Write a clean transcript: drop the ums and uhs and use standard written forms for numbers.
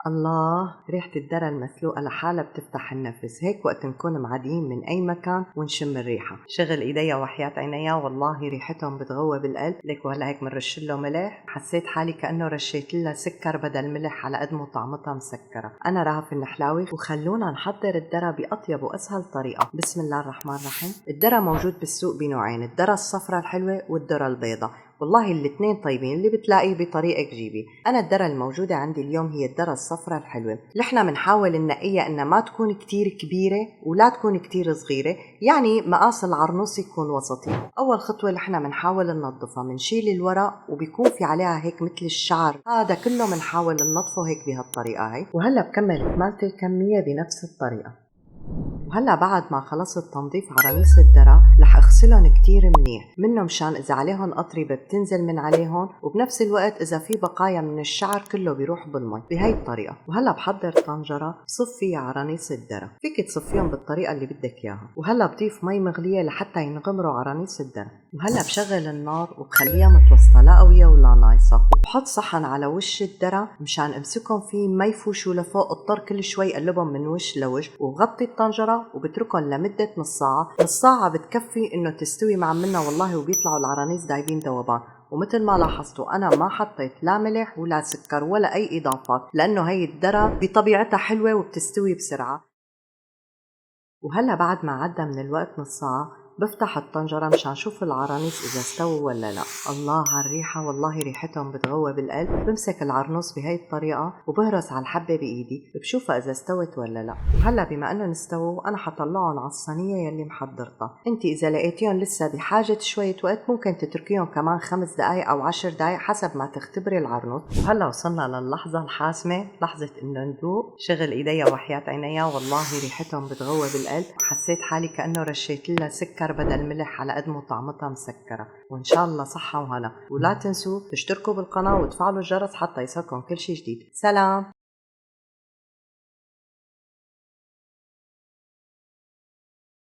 الله، ريحة الدرة المسلوقة لحالها بتفتح النفس. هيك وقت نكون معديين من أي مكان ونشم الريحة، شغل إيديا وحياة عينيا والله ريحتهم بتغوى بالقلب. لك وهلا هيك منرش له ملح، حسيت حالي كأنه رشيت لها سكر بدل ملح على قد ما طعمتها مسكرة. أنا رهف النحلاوي، وخلونا نحضر الدرة بأطيب وأسهل طريقة. بسم الله الرحمن الرحيم. الدرة موجود بالسوق بنوعين، الدرة الصفراء الحلوة والدرة البيضاء. والله الاثنين طيبين، اللي بتلاقيه بطريقة جيبي. أنا الدرة الموجودة عندي اليوم هي الدرة الصفراء الحلوة. نحن بنحاول ننقيها إنها ما تكون كتير كبيرة ولا تكون كتير صغيرة، يعني مقاس العرنوس يكون وسطي. أول خطوة نحن بنحاول ننظفها، بنشيل الورق وبيكون في عليها هيك مثل الشعر، هذا كله بنحاول ننظفه هيك بهالطريقة هي. وهلا بكمل كمالتي الكمية بنفس الطريقة. وهلا بعد ما خلصت تنظيف عرانيس الدرة رح اغسلهم كتير منيح، منه مشان اذا عليهم قطربة بتنزل من عليهم، وبنفس الوقت اذا في بقايا من الشعر كله بيروح بالمي بهي الطريقة. وهلا بحضر طنجرة بصف فيها عرانيس الدرة، فيك تصفيهم بالطريقة اللي بدك اياها. وهلا بضيف مي مغلية لحتى ينغمروا عرانيس الدرة. وهلا بشغل النار وبخليها متوسطة لا قوية ولا نايصة، وبحط صحن على وش الدرة مشان امسكهم فيه ما يفوشوا لفوق، اضطر كل شوي قلبهم من وش لوش، وبغطي الطنجرة وبتركهم لمدة نص ساعة. نص ساعة بتكفي انه تستوي مع منا والله، وبيطلعوا العرانيس دايبين ذوبان. ومثل ما لاحظتوا انا ما حطيت لا ملح ولا سكر ولا اي اضافات، لانه هي الدرة بطبيعتها حلوة وبتستوي بسرعة. وهلا بعد ما عدى من الوقت نص ساعة بفتح الطنجرة مشان شوف العرانيس إذا استووا ولا لا. الله على الريحة، والله ريحتهم بتغوى بالقلب. بمسك العرنوس بهي الطريقة وبهرس على الحبة بإيدي بشوفها إذا استوت ولا لا. وهلا بما أنهم استووا أنا حطلعهم على الصينية يلي محضرتها. أنت إذا لقيتيهم لسه بحاجة شوية وقت ممكن تتركيهم كمان 5 دقايق أو 10 دقايق حسب ما تختبري العرنوس. وهلا وصلنا للحظة الحاسمة، لحظة إنه ندوق. شغل إيديا وحياة عينيا والله ريحتهم بتغوى بالقلب. حسيت حالي كأنه رشيت لها سكر بدل ملح على قد ما طعمتها مسكرة. وإن شاء الله صحة وهنا. ولا تنسوا تشتركوا بالقناة وتفعلوا الجرس حتى يصلكم كل شي جديد. سلام.